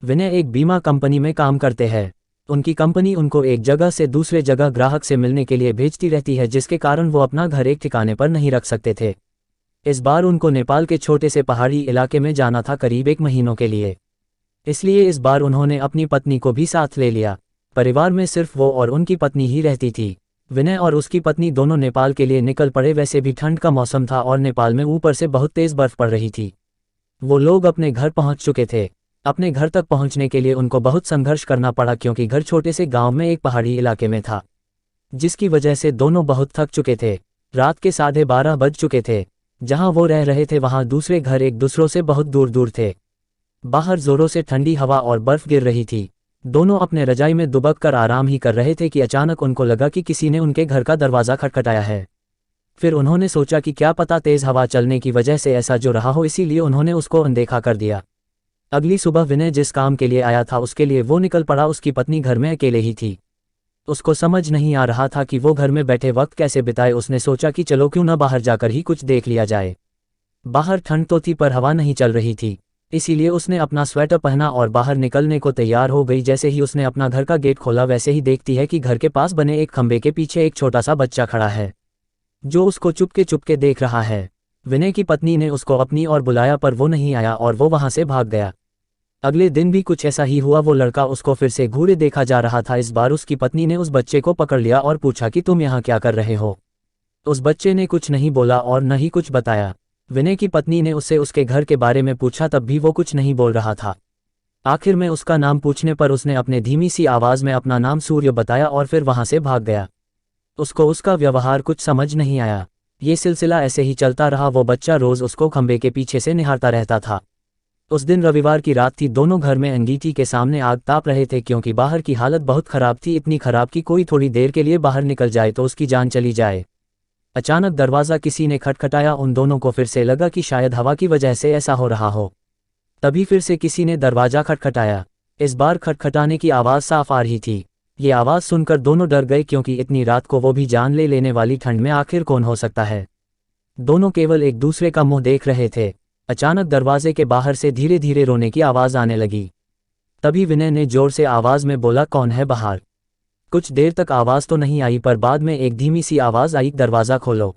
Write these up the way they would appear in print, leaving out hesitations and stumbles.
विनय एक बीमा कंपनी में काम करते हैं। उनकी कंपनी उनको एक जगह से दूसरे जगह ग्राहक से मिलने के लिए भेजती रहती है, जिसके कारण वो अपना घर एक ठिकाने पर नहीं रख सकते थे। इस बार उनको नेपाल के छोटे से पहाड़ी इलाके में जाना था, करीब 1 महीनों के लिए। इसलिए इस बार उन्होंने अपनी पत्नी को भी साथ ले लिया। परिवार में सिर्फ वो और उनकी पत्नी ही रहती थी। विनय और उसकी पत्नी दोनों नेपाल के लिए निकल पड़े। वैसे भी ठंड का मौसम था और नेपाल में ऊपर से बहुत तेज बर्फ पड़ रही थी। वो लोग अपने घर पहुंच चुके थे। अपने घर तक पहुंचने के लिए उनको बहुत संघर्ष करना पड़ा, क्योंकि घर छोटे से गांव में एक पहाड़ी इलाके में था, जिसकी वजह से दोनों बहुत थक चुके थे। रात के 12:30 बज चुके थे। जहां वो रह रहे थे वहां दूसरे घर एक दूसरों से बहुत दूर दूर थे। बाहर जोरों से ठंडी हवा और बर्फ गिर रही थी। दोनों अपने रजाई में दुबक कर आराम ही कर रहे थे कि अचानक उनको लगा कि किसी ने उनके घर का दरवाज़ा खटखटाया है। फिर उन्होंने सोचा कि क्या पता तेज़ हवा चलने की वजह से ऐसा जो रहा हो, इसीलिए उन्होंने उसको अनदेखा कर दिया। अगली सुबह विनय जिस काम के लिए आया था उसके लिए वो निकल पड़ा। उसकी पत्नी घर में अकेले ही थी। उसको समझ नहीं आ रहा था कि वो घर में बैठे वक्त कैसे बिताए। उसने सोचा कि चलो क्यों ना बाहर जाकर ही कुछ देख लिया जाए। बाहर ठंड तो थी पर हवा नहीं चल रही थी, इसीलिए उसने अपना स्वेटर पहना और बाहर निकलने को तैयार हो गई। जैसे ही उसने अपना घर का गेट खोला, वैसे ही देखती है कि घर के पास बने एक खंबे के पीछे एक छोटा सा बच्चा खड़ा है, जो उसको चुपके देख रहा है। विनय की पत्नी ने उसको अपनी ओर बुलाया पर वो नहीं आया और वो वहां से भाग गया। अगले दिन भी कुछ ऐसा ही हुआ। वो लड़का उसको फिर से घूरे देखा जा रहा था। इस बार उसकी पत्नी ने उस बच्चे को पकड़ लिया और पूछा कि तुम यहाँ क्या कर रहे हो। उस बच्चे ने कुछ नहीं बोला और न ही कुछ बताया। विनय की पत्नी ने उससे उसके घर के बारे में पूछा, तब भी वो कुछ नहीं बोल रहा था। आखिर में उसका नाम पूछने पर उसने अपने धीमी सी आवाज़ में अपना नाम सूर्य बताया और फिर वहां से भाग गया। उसको उसका व्यवहार कुछ समझ नहीं आया। ये सिलसिला ऐसे ही चलता रहा। वो बच्चा रोज़ उसको खंबे के पीछे से निहारता रहता था। उस दिन रविवार की रात थी। दोनों घर में अंगीठी के सामने आग ताप रहे थे, क्योंकि बाहर की हालत बहुत खराब थी। इतनी खराब कि कोई थोड़ी देर के लिए बाहर निकल जाए तो उसकी जान चली जाए। अचानक दरवाज़ा किसी ने खटखटाया। उन दोनों को फिर से लगा कि शायद हवा की वजह से ऐसा हो रहा हो। तभी फिर से किसी ने दरवाज़ा खटखटाया। इस बार खटखटाने की आवाज़ साफ आ रही थी। ये आवाज़ सुनकर दोनों डर गए, क्योंकि इतनी रात को, वो भी जान ले लेने वाली ठंड में, आखिर कौन हो सकता है। दोनों केवल एक दूसरे का मुंह देख रहे थे। अचानक दरवाजे के बाहर से धीरे धीरे रोने की आवाज़ आने लगी। तभी विनय ने जोर से आवाज़ में बोला, कौन है बाहर। कुछ देर तक आवाज़ तो नहीं आई, पर बाद में एक धीमी सी आवाज़ आई, दरवाज़ा खोलो,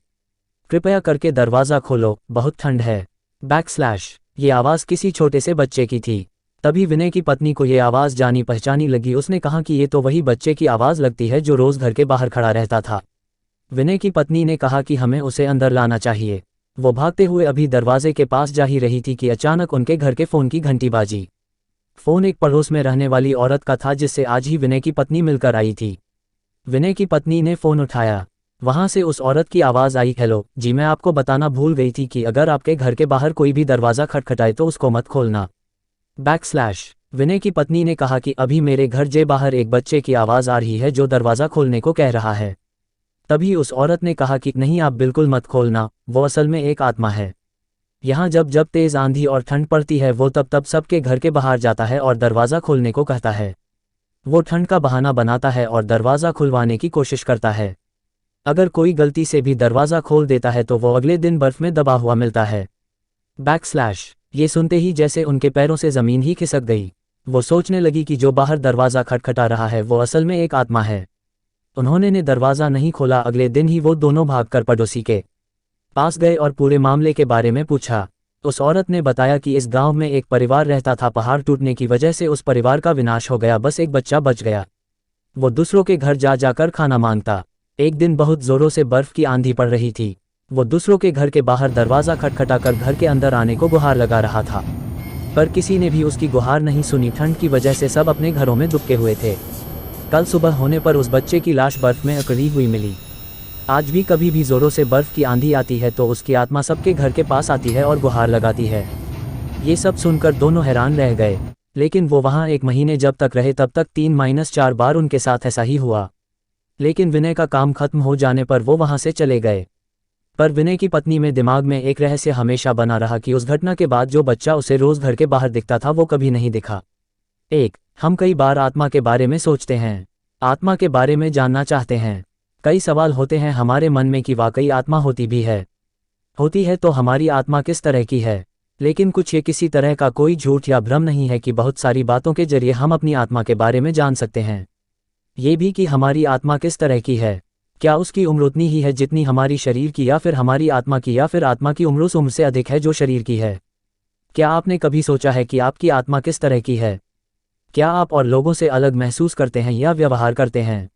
कृपया करके दरवाज़ा खोलो, बहुत ठंड है। ये आवाज़ किसी छोटे से बच्चे की थी। तभी विनय की पत्नी को ये आवाज़ जानी पहचानी लगी। उसने कहा कि ये तो वही बच्चे की आवाज़ लगती है जो रोज़ घर के बाहर खड़ा रहता था। विनय की पत्नी ने कहा कि हमें उसे अंदर लाना चाहिए। वो भागते हुए अभी दरवाजे के पास जा ही रही थी कि अचानक उनके घर के फ़ोन की घंटी बाजी। फ़ोन एक पड़ोस में रहने वाली औरत का था, जिससे आज ही विनय की पत्नी मिलकर आई थी। विनय की पत्नी ने फ़ोन उठाया। वहां से उस औरत की आवाज़ आई, हेलो जी, मैं आपको बताना भूल गई थी कि अगर आपके घर के बाहर कोई भी दरवाज़ा खटखटाए तो उसको मत खोलना। विनय की पत्नी ने कहा कि अभी मेरे घर जे बाहर एक बच्चे की आवाज़ आ रही है जो दरवाज़ा खोलने को कह रहा है। तभी उस औरत ने कहा कि नहीं, आप बिल्कुल मत खोलना, वो असल में एक आत्मा है। यहाँ जब जब तेज़ आंधी और ठंड पड़ती है वो तब तब सबके घर के बाहर जाता है और दरवाज़ा खोलने को कहता है। वो ठंड का बहाना बनाता है और दरवाज़ा खुलवाने की कोशिश करता है। अगर कोई गलती से भी दरवाज़ा खोल देता है तो वो अगले दिन बर्फ़ में दबा हुआ मिलता है। ये सुनते ही जैसे उनके पैरों से ज़मीन ही खिसक गई। वो सोचने लगी कि जो बाहर दरवाज़ा खटखटा रहा है वो असल में एक आत्मा है। उन्होंने ने दरवाज़ा नहीं खोला। अगले दिन ही वो दोनों भागकर पड़ोसी के पास गए और पूरे मामले के बारे में पूछा। उस औरत ने बताया कि इस गांव में एक परिवार रहता था। पहाड़ टूटने की वजह से उस परिवार का विनाश हो गया, बस एक बच्चा बच गया। वो दूसरों के घर जा जाकर खाना मांगता। एक दिन बहुत ज़ोरों से बर्फ़ की आंधी पड़ रही थी। वो दूसरों के घर के बाहर दरवाज़ा खटखटाकर घर के अंदर आने को गुहार लगा रहा था, पर किसी ने भी उसकी गुहार नहीं सुनी। ठंड की वजह से सब अपने घरों में दुबके हुए थे। कल सुबह होने पर उस बच्चे की लाश बर्फ़ में अकड़ी हुई मिली। आज भी कभी भी ज़ोरों से बर्फ़ की आंधी आती है तो उसकी आत्मा सबके घर के पास आती है और गुहार लगाती है। ये सब सुनकर दोनों हैरान रह गए। लेकिन वो वहाँ 1 महीने जब तक रहे तब तक 3-4 बार उनके साथ ऐसा ही हुआ। लेकिन विनय का काम खत्म हो जाने पर वो वहाँ से चले गए। पर विनय की पत्नी में दिमाग में एक रहस्य हमेशा बना रहा कि उस घटना के बाद जो बच्चा उसे रोज़ घर के बाहर दिखता था वो कभी नहीं दिखा। हम कई बार आत्मा के बारे में सोचते हैं, आत्मा के बारे में जानना चाहते हैं। कई सवाल होते हैं हमारे मन में कि वाकई आत्मा होती भी है। होती है तो हमारी आत्मा किस तरह की है, लेकिन कुछ ये किसी तरह का कोई झूठ या भ्रम नहीं है कि बहुत सारी बातों के जरिए हम अपनी आत्मा के बारे में जान सकते हैं। ये भी कि हमारी आत्मा किस तरह की है, क्या उसकी उम्र उतनी ही है जितनी हमारी शरीर की, या फिर हमारी आत्मा की, या फिर आत्मा की उम्र उस उम्र से अधिक है जो शरीर की है। क्या आपने कभी सोचा है कि आपकी आत्मा किस तरह की है? क्या आप और लोगों से अलग महसूस करते हैं या व्यवहार करते हैं?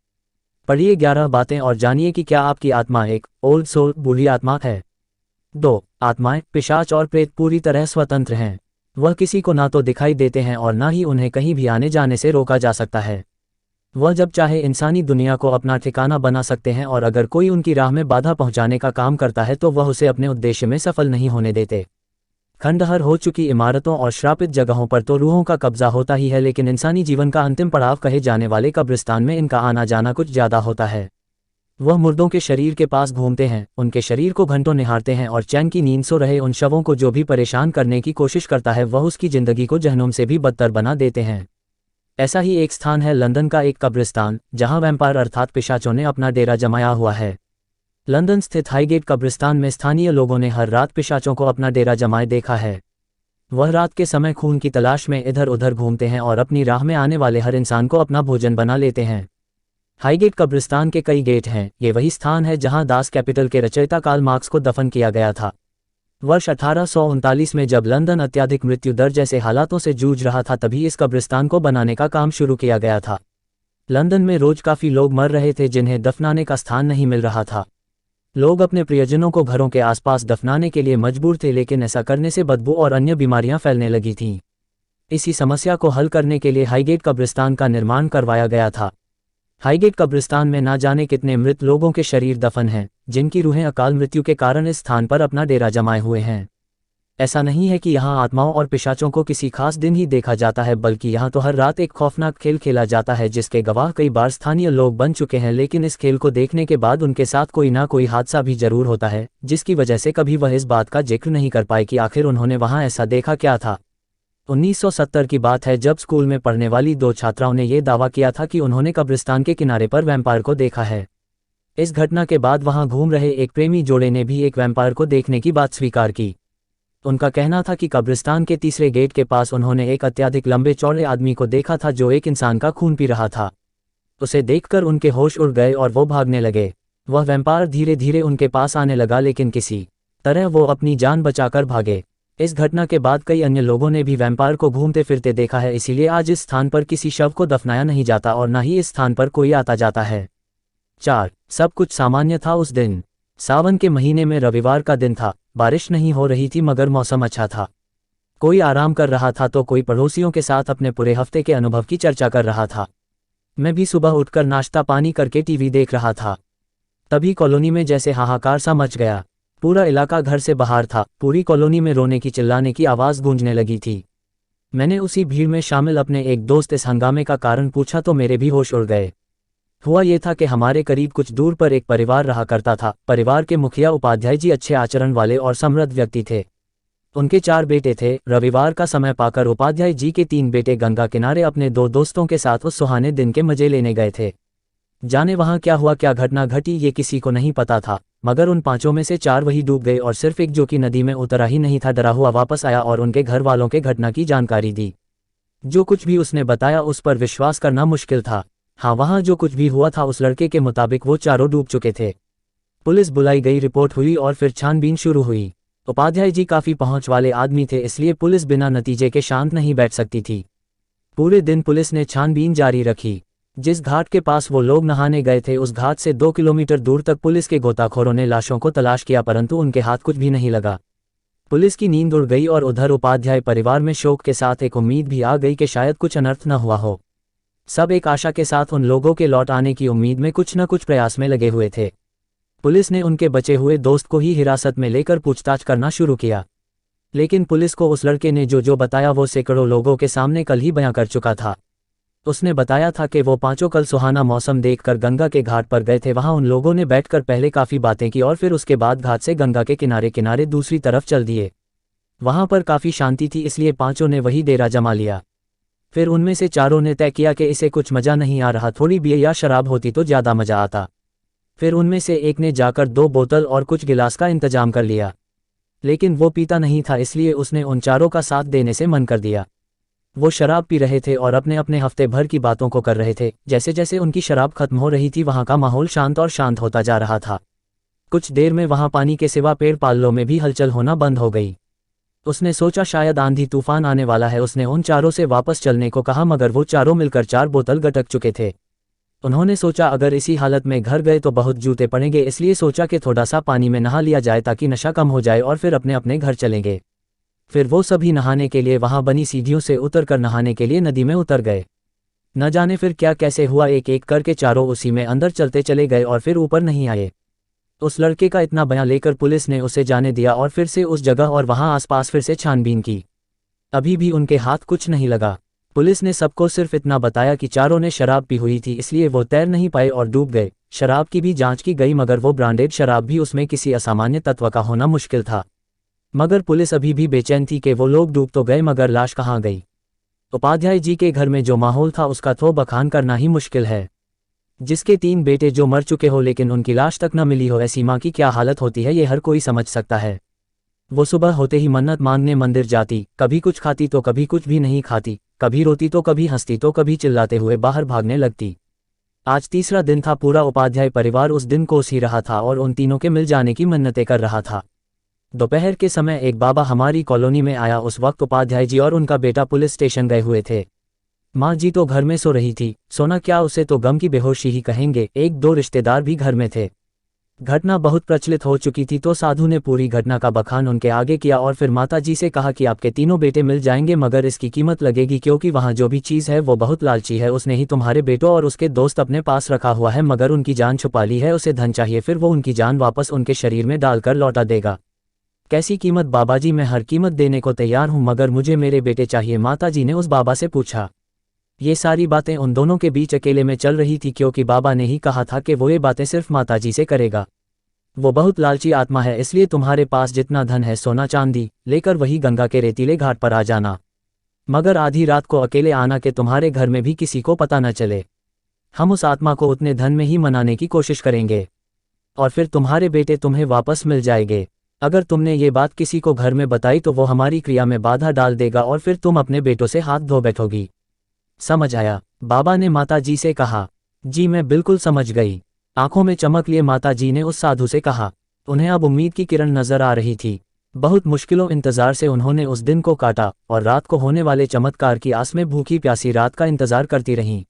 पढ़िए 11 बातें और जानिए कि क्या आपकी आत्मा एक ओल्ड सोल बूढ़ी आत्मा है। 2. आत्माएं, पिशाच और प्रेत पूरी तरह स्वतंत्र हैं। वह किसी को ना तो दिखाई देते हैं और ना ही उन्हें कहीं भी आने जाने से रोका जा सकता है। वह जब चाहे इंसानी दुनिया को अपना ठिकाना बना सकते हैं और अगर कोई उनकी राह में बाधा पहुंचाने का काम करता है तो वह उसे अपने उद्देश्य में सफल नहीं होने देते। खंडहर हो चुकी इमारतों और श्रापित जगहों पर तो रूहों का कब्जा होता ही है, लेकिन इंसानी जीवन का अंतिम पड़ाव कहे जाने वाले कब्रिस्तान में इनका आना जाना कुछ ज़्यादा होता है। वह मुर्दों के शरीर के पास घूमते हैं, उनके शरीर को घंटों निहारते हैं और चैन की नींद सो रहे उन शवों को जो भी परेशान करने की कोशिश करता है वह उसकी ज़िंदगी को जहन्नुम से भी बदतर बना देते हैं। ऐसा ही एक स्थान है लंदन का एक कब्रिस्तान, जहां वैम्पायर अर्थात पिशाचों ने अपना डेरा जमाया हुआ है। लंदन स्थित हाईगेट कब्रिस्तान में स्थानीय लोगों ने हर रात पिशाचों को अपना डेरा जमाए देखा है। वह रात के समय खून की तलाश में इधर उधर घूमते हैं और अपनी राह में आने वाले हर इंसान को अपना भोजन बना लेते हैं। हाईगेट कब्रिस्तान के कई गेट हैं, ये वही स्थान है जहां दास कैपिटल के रचयिता कार्ल मार्क्स को दफन किया गया था। वर्ष 1839 में जब लंदन अत्यधिक मृत्यु दर जैसे हालातों से जूझ रहा था तभी इस कब्रिस्तान को बनाने का काम शुरू किया गया था। लंदन में रोज काफ़ी लोग मर रहे थे जिन्हें दफनाने का स्थान नहीं मिल रहा था। लोग अपने प्रियजनों को घरों के आसपास दफनाने के लिए मजबूर थे, लेकिन ऐसा करने से बदबू और अन्य बीमारियां फैलने लगी थीं। इसी समस्या को हल करने के लिए हाईगेट कब्रिस्तान का निर्माण करवाया गया था। हाईगेट कब्रिस्तान में ना जाने कितने मृत लोगों के शरीर दफन हैं, जिनकी रूहें अकाल मृत्यु के कारण इस स्थान पर अपना डेरा जमाए हुए हैं। ऐसा नहीं है कि यहाँ आत्माओं और पिशाचों को किसी खास दिन ही देखा जाता है, बल्कि यहाँ तो हर रात एक खौफनाक खेल खेला जाता है जिसके गवाह कई बार स्थानीय लोग बन चुके हैं। लेकिन इस खेल को देखने के बाद उनके साथ कोई ना कोई हादसा भी जरूर होता है, जिसकी वजह से कभी वह इस बात का जिक्र नहीं कर पाए कि आखिर उन्होंने वहाँ ऐसा देखा क्या था। 1970 की बात है जब स्कूल में पढ़ने वाली 2 छात्राओं ने यह दावा किया था कि उन्होंने कब्रिस्तान के किनारे पर वैम्पायर को देखा है। इस घटना के बाद वहां घूम रहे एक प्रेमी जोड़े ने भी एक वैम्पायर को देखने की बात स्वीकार की। उनका कहना था कि कब्रिस्तान के तीसरे गेट के पास उन्होंने एक अत्यधिक लंबे चौड़े आदमी को देखा था जो एक इंसान का खून पी रहा था। उसे देखकर उनके होश उड़ गए और वो भागने लगे। वह वैम्पायर धीरे धीरे उनके पास आने लगा, लेकिन किसी तरह वो अपनी जान बचाकर भागे। इस घटना के बाद कई अन्य लोगों ने भी वैम्पायर को घूमते फिरते देखा है, इसीलिए आज इस स्थान पर किसी शव को दफनाया नहीं जाता और न ही इस स्थान पर कोई आता जाता है। 4. सब कुछ सामान्य था उस दिन। सावन के महीने में रविवार का दिन था। बारिश नहीं हो रही थी मगर मौसम अच्छा था। कोई आराम कर रहा था तो कोई पड़ोसियों के साथ अपने पूरे हफ्ते के अनुभव की चर्चा कर रहा था। मैं भी सुबह उठकर नाश्ता पानी करके टीवी देख रहा था। तभी कॉलोनी में जैसे हाहाकार सा मच गया। पूरा इलाका घर से बाहर था। पूरी कॉलोनी में रोने की चिल्लाने की आवाज़ गूंजने लगी थी। मैंने उसी भीड़ में शामिल अपने एक दोस्त इस हंगामे का कारण पूछा तो मेरे भी होश उड़ गए। हुआ ये था कि हमारे करीब कुछ दूर पर एक परिवार रहा करता था। परिवार के मुखिया उपाध्याय जी अच्छे आचरण वाले और समृद्ध व्यक्ति थे। उनके 4 बेटे थे। रविवार का समय पाकर उपाध्याय जी के 3 बेटे गंगा किनारे अपने 2 दोस्तों के साथ उस सुहाने दिन के मजे लेने गए थे। जाने वहां क्या हुआ, क्या घटना घटी, ये किसी को नहीं पता था, मगर उन 5 में से 4 वही डूब गए और सिर्फ एक जो कि नदी में उतरा ही नहीं था डरा हुआ वापस आया और उनके घर वालों के घटना की जानकारी दी। जो कुछ भी उसने बताया उस पर विश्वास करना मुश्किल था। हाँ, वहाँ जो कुछ भी हुआ था उस लड़के के मुताबिक वो चारों डूब चुके थे। पुलिस बुलाई गई, रिपोर्ट हुई और फिर छानबीन शुरू हुई। उपाध्याय जी काफ़ी पहुंच वाले आदमी थे, इसलिए पुलिस बिना नतीजे के शांत नहीं बैठ सकती थी। पूरे दिन पुलिस ने छानबीन जारी रखी। जिस घाट के पास वो लोग नहाने गए थे उस घाट से 2 किलोमीटर दूर तक पुलिस के गोताखोरों ने लाशों को तलाश किया, परंतु उनके हाथ कुछ भी नहीं लगा। पुलिस की नींद उड़ गई और उधर उपाध्याय परिवार में शोक के साथ एक उम्मीद भी आ गई कि शायद कुछ अनर्थ न हुआ हो। सब एक आशा के साथ उन लोगों के लौट आने की उम्मीद में कुछ न कुछ प्रयास में लगे हुए थे। पुलिस ने उनके बचे हुए दोस्त को ही हिरासत में लेकर पूछताछ करना शुरू किया, लेकिन पुलिस को उस लड़के ने जो बताया वो सैकड़ों लोगों के सामने कल ही बयां कर चुका था। उसने बताया था कि वो 5 कल सुहाना मौसम देखकर गंगा के घाट पर गए थे। वहां उन लोगों ने बैठकर पहले काफ़ी बातें की और फिर उसके बाद घाट से गंगा के किनारे किनारे दूसरी तरफ चल दिए। वहां पर काफ़ी शांति थी, इसलिए 5 ने वही डेरा जमा लिया। फिर उनमें से 4 ने तय किया कि इसे कुछ मज़ा नहीं आ रहा, थोड़ी बियर या शराब होती तो ज़्यादा मज़ा आता। फिर उनमें से एक ने जाकर 2 बोतल और कुछ गिलास का इंतजाम कर लिया। लेकिन वो पीता नहीं था, इसलिए उसने उन चारों का साथ देने से मन कर दिया। वो शराब पी रहे थे और अपने अपने हफ्ते भर की बातों को कर रहे थे। जैसे जैसे उनकी शराब खत्म हो रही थी, वहाँ का माहौल शांत और शांत होता जा रहा था। कुछ देर में वहाँ पानी के सिवा पेड़ पालों में भी हलचल होना बंद हो गई। उसने सोचा शायद आंधी तूफान आने वाला है। उसने उन चारों से वापस चलने को कहा, मगर वो चारों मिलकर 4 बोतल गटक चुके थे। उन्होंने सोचा अगर इसी हालत में घर गए तो बहुत जूते पड़ेंगे, इसलिए सोचा कि थोड़ा सा पानी में नहा लिया जाए ताकि नशा कम हो जाए और फिर अपने अपने घर चलेंगे। फिर वो सभी नहाने के लिए वहां बनी सीढ़ियों से उतरकर नहाने के लिए नदी में उतर गए। न जाने फिर क्या कैसे हुआ, एक एक करके चारों उसी में अंदर चलते चले गए और फिर ऊपर नहीं आए। उस लड़के का इतना बयान लेकर पुलिस ने उसे जाने दिया और फिर से उस जगह और वहां आसपास फिर से छानबीन की। अभी भी उनके हाथ कुछ नहीं लगा। पुलिस ने सबको सिर्फ इतना बताया कि चारों ने शराब पी हुई थी, इसलिए वो तैर नहीं पाए और डूब गए। शराब की भी जांच की गई, मगर वो ब्रांडेड शराब भी, उसमें किसी असामान्य तत्व का होना मुश्किल था। मगर पुलिस अभी भी बेचैन थी कि वो लोग डूब तो गए, मगर लाश कहाँ गई। उपाध्याय जी के घर में जो माहौल था उसका तो बखान करना ही मुश्किल है। जिसके 3 बेटे जो मर चुके हो लेकिन उनकी लाश तक न मिली हो, ऐसी माँ की क्या हालत होती है, ये हर कोई समझ सकता है। वो सुबह होते ही मन्नत मांगने मंदिर जाती, कभी कुछ खाती तो कभी कुछ भी नहीं खाती, कभी रोती तो कभी हंसती तो कभी चिल्लाते हुए बाहर भागने लगती। आज तीसरा दिन था। पूरा उपाध्याय परिवार उस दिन कोस ही रहा था और उन तीनों के मिल जाने की मन्नतें कर रहा था। दोपहर के समय एक बाबा हमारी कॉलोनी में आया। उस वक्त उपाध्याय जी और उनका बेटा पुलिस स्टेशन गए हुए थे। माँ जी तो घर में सो रही थी। सोना क्या, उसे तो गम की बेहोशी ही कहेंगे। 1-2 रिश्तेदार भी घर में थे। घटना बहुत प्रचलित हो चुकी थी, तो साधु ने पूरी घटना का बखान उनके आगे किया और फिर माता जी से कहा कि आपके तीनों बेटे मिल जाएंगे, मगर इसकी कीमत लगेगी, क्योंकि वहाँ जो भी चीज़ है वो बहुत लालची है। उसने ही तुम्हारे बेटों और उसके दोस्त अपने पास रखा हुआ है, मगर उनकी जान छुपा ली है। उसे धन चाहिए, फिर वो उनकी जान वापस उनके शरीर में डालकर लौटा देगा। कैसी कीमत बाबाजी? मैं हर कीमत देने को तैयार हूँ, मगर मुझे मेरे बेटे चाहिए। माता जी ने उस बाबा से पूछा। ये सारी बातें उन दोनों के बीच अकेले में चल रही थी, क्योंकि बाबा ने ही कहा था कि वो ये बातें सिर्फ माताजी से करेगा। वो बहुत लालची आत्मा है, इसलिए तुम्हारे पास जितना धन है, सोना चांदी, लेकर वही गंगा के रेतीले घाट पर आ जाना, मगर आधी रात को अकेले आना कि तुम्हारे घर में भी किसी को पता न चले। हम उस आत्मा को उतने धन में ही मनाने की कोशिश करेंगे और फिर तुम्हारे बेटे तुम्हें वापस मिल जाएंगे। अगर तुमने ये बात किसी को घर में बताई तो वो हमारी क्रिया में बाधा डाल देगा और फिर तुम अपने बेटों से हाथ धो बैठोगी। समझ आया? बाबा ने माता जी से कहा। जी मैं बिल्कुल समझ गई। आंखों में चमक लिए माता जी ने उस साधु से कहा। उन्हें अब उम्मीद की किरण नजर आ रही थी। बहुत मुश्किलों इंतजार से उन्होंने उस दिन को काटा और रात को होने वाले चमत्कार की आस में भूखी प्यासी रात का इंतजार करती रहीं।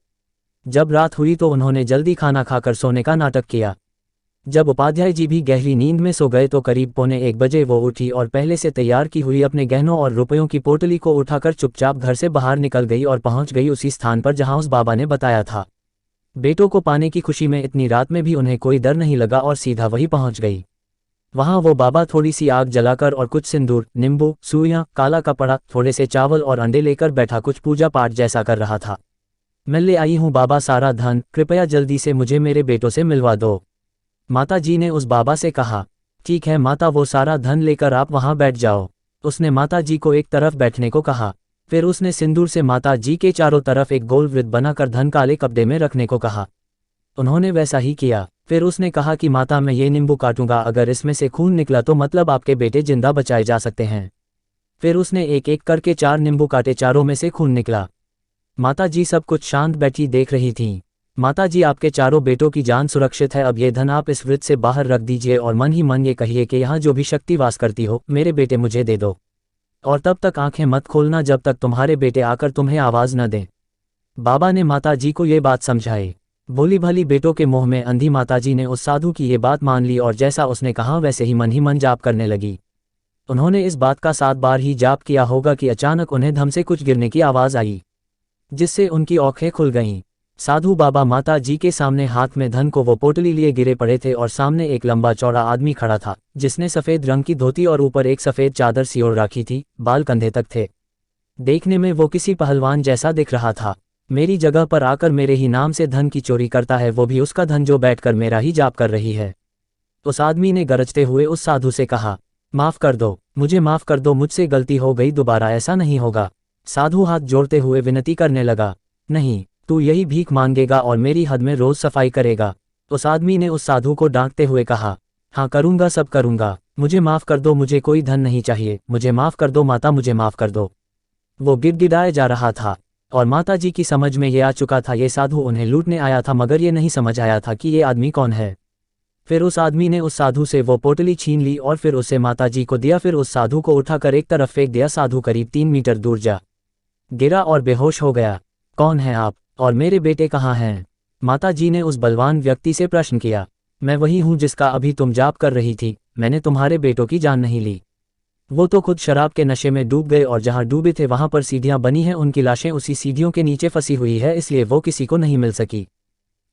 जब रात हुई तो उन्होंने जल्दी खाना खाकर सोने का नाटक किया। जब उपाध्याय जी भी गहरी नींद में सो गए तो करीब 1:45 बजे वो उठी और पहले से तैयार की हुई अपने गहनों और रुपयों की पोटली को उठाकर चुपचाप घर से बाहर निकल गई और पहुंच गई उसी स्थान पर जहां उस बाबा ने बताया था। बेटों को पाने की खुशी में इतनी रात में भी उन्हें कोई डर नहीं लगा और सीधा वहीं पहुंच गई। वहां वो बाबा थोड़ी सी आग जलाकर और कुछ सिंदूर, नींबू, सुइयां, काला कपड़ा, थोड़े से चावल और अंडे लेकर बैठा कुछ पूजा पाठ जैसा कर रहा था। मैं ले आई हूं बाबा सारा धन, कृपया जल्दी से मुझे मेरे बेटों से मिलवा दो। माता जी ने उस बाबा से कहा। ठीक है माता, वो सारा धन लेकर आप वहां बैठ जाओ। उसने माता जी को एक तरफ बैठने को कहा। फिर उसने सिंदूर से माता जी के चारों तरफ एक गोल वृत्त बनाकर धन काले कपड़े में रखने को कहा। उन्होंने वैसा ही किया। फिर उसने कहा कि माता मैं ये नींबू काटूंगा, अगर इसमें से खून निकला तो मतलब आपके बेटे जिंदा बचाए जा सकते हैं। फिर उसने एक एक करके 4 नींबू काटे, चारों में से खून निकला। माता जी सब कुछ शांत बैठी देख रही थीं। माता जी आपके चारों बेटों की जान सुरक्षित है, अब ये धन आप इस वृत्त से बाहर रख दीजिए और मन ही मन ये कहिए कि यहाँ जो भी शक्ति वास करती हो, मेरे बेटे मुझे दे दो। और तब तक आंखें मत खोलना जब तक तुम्हारे बेटे आकर तुम्हें आवाज न दें। बाबा ने माता जी को ये बात समझाई। भोली भाली बेटों के मुंह में अंधी माता जी ने उस साधु की ये बात मान ली और जैसा उसने कहा वैसे ही मन जाप करने लगी। उन्होंने इस बात का 7 बार ही जाप किया होगा कि अचानक उन्हें धम से कुछ गिरने की आवाज आई, जिससे उनकी आंखें खुल गईं। साधु बाबा माता जी के सामने हाथ में धन को वो पोटली लिए गिरे पड़े थे और सामने एक लंबा चौड़ा आदमी खड़ा था, जिसने सफ़ेद रंग की धोती और ऊपर एक सफ़ेद चादर सी ओढ़ रखी थी। बाल कंधे तक थे। देखने में वो किसी पहलवान जैसा दिख रहा था। मेरी जगह पर आकर मेरे ही नाम से धन की चोरी करता है, वो भी उसका धन जो बैठकर मेरा ही जाप कर रही है। उस आदमी ने गरजते हुए उस साधु से कहा, माफ़ कर दो, मुझे माफ़ कर दो, मुझसे गलती हो गई, दोबारा ऐसा नहीं होगा। साधु हाथ जोड़ते हुए विनती करने लगा। नहीं, तू यही भीख मांगेगा और मेरी हद में रोज सफाई करेगा। उस आदमी ने उस साधु को डांटते हुए कहा, हाँ करूंगा, सब करूंगा, मुझे माफ़ कर दो, मुझे कोई धन नहीं चाहिए, मुझे माफ़ कर दो माता, मुझे माफ़ कर दो। वो गिड़गिड़ाए जा रहा था और माताजी की समझ में ये आ चुका था ये साधु उन्हें लूटने आया था, मगर ये नहीं समझ आया था कि ये आदमी कौन है। फिर उस आदमी ने उस साधु से वो पोटली छीन ली और फिर उसे माताजी को दिया। फिर उस साधु को उठाकर एक तरफ फेंक दिया। साधु करीब 3 मीटर दूर जा गिरा और बेहोश हो गया। कौन है आप और मेरे बेटे कहाँ हैं? माताजी ने उस बलवान व्यक्ति से प्रश्न किया। मैं वही हूँ जिसका अभी तुम जाप कर रही थी, मैंने तुम्हारे बेटों की जान नहीं ली। वो तो खुद शराब के नशे में डूब गए और जहाँ डूबे थे वहाँ पर सीढ़ियाँ बनी हैं, उनकी लाशें उसी सीढ़ियों के नीचे फंसी हुई है, इसलिए वो किसी को नहीं मिल सकी।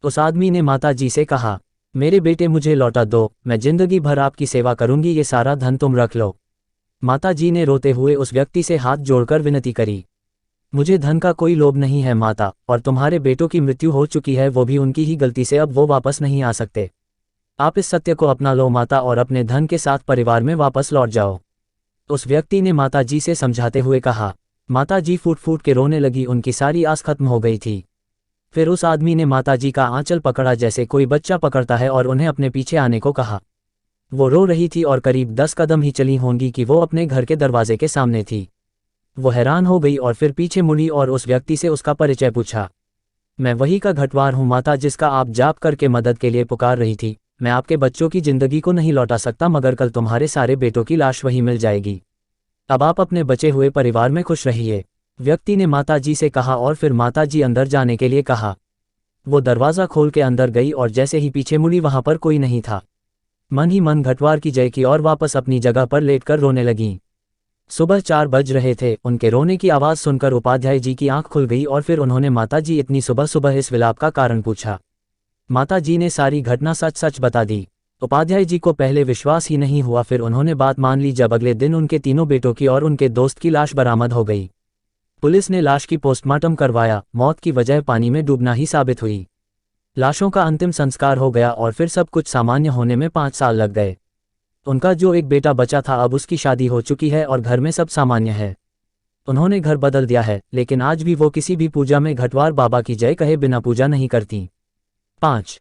उस आदमी ने माताजी से कहा, मेरे बेटे मुझे लौटा दो, मैं जिंदगी भर आपकी सेवा करूंगी, ये सारा धन तुम रख लो। माताजी ने रोते हुए उस व्यक्ति से हाथ जोड़कर विनती करी, मुझे धन का कोई लोभ नहीं है माता, और तुम्हारे बेटों की मृत्यु हो चुकी है, वो भी उनकी ही गलती से, अब वो वापस नहीं आ सकते। आप इस सत्य को अपना लो माता और अपने धन के साथ परिवार में वापस लौट जाओ। उस व्यक्ति ने माताजी से समझाते हुए कहा। माताजी फूट फूट के रोने लगी, उनकी सारी आस खत्म हो गई थी। फिर उस आदमी ने माताजी का आंचल पकड़ा जैसे कोई बच्चा पकड़ता है और उन्हें अपने पीछे आने को कहा। वो रो रही थी और करीब 10 कदम ही चली होंगी कि वो अपने घर के दरवाजे के सामने थी। वो हैरान हो गई और फिर पीछे मुड़ी और उस व्यक्ति से उसका परिचय पूछा। मैं वही का घटवार हूँ माता, जिसका आप जाप करके मदद के लिए पुकार रही थी। मैं आपके बच्चों की जिंदगी को नहीं लौटा सकता, मगर कल तुम्हारे सारे बेटों की लाश वहीं मिल जाएगी। अब आप अपने बचे हुए परिवार में खुश रहिए, व्यक्ति ने माताजी से कहा और फिर माताजी अंदर जाने के लिए कहा। वो दरवाज़ा खोल के अंदर गई और जैसे ही पीछे मुड़ी वहां पर कोई नहीं था। मन ही मन घटवार की जय की और वापस अपनी जगह पर लेटकर रोने लगीं। सुबह 4 बज रहे थे। उनके रोने की आवाज़ सुनकर उपाध्याय जी की आंख खुल गई और फिर उन्होंने माताजी इतनी सुबह सुबह इस विलाप का कारण पूछा। माताजी ने सारी घटना सच सच बता दी। उपाध्याय जी को पहले विश्वास ही नहीं हुआ, फिर उन्होंने बात मान ली जब अगले दिन उनके तीनों बेटों की और उनके दोस्त की लाश बरामद हो गई। पुलिस ने लाश की पोस्टमार्टम करवाया, मौत की वजह पानी में डूबना ही साबित हुई। लाशों का अंतिम संस्कार हो गया और फिर सब कुछ सामान्य होने में 5 साल लग गए। उनका जो एक बेटा बचा था अब उसकी शादी हो चुकी है और घर में सब सामान्य है। उन्होंने घर बदल दिया है, लेकिन आज भी वो किसी भी पूजा में घटवार बाबा की जय कहे बिना पूजा नहीं करती। 5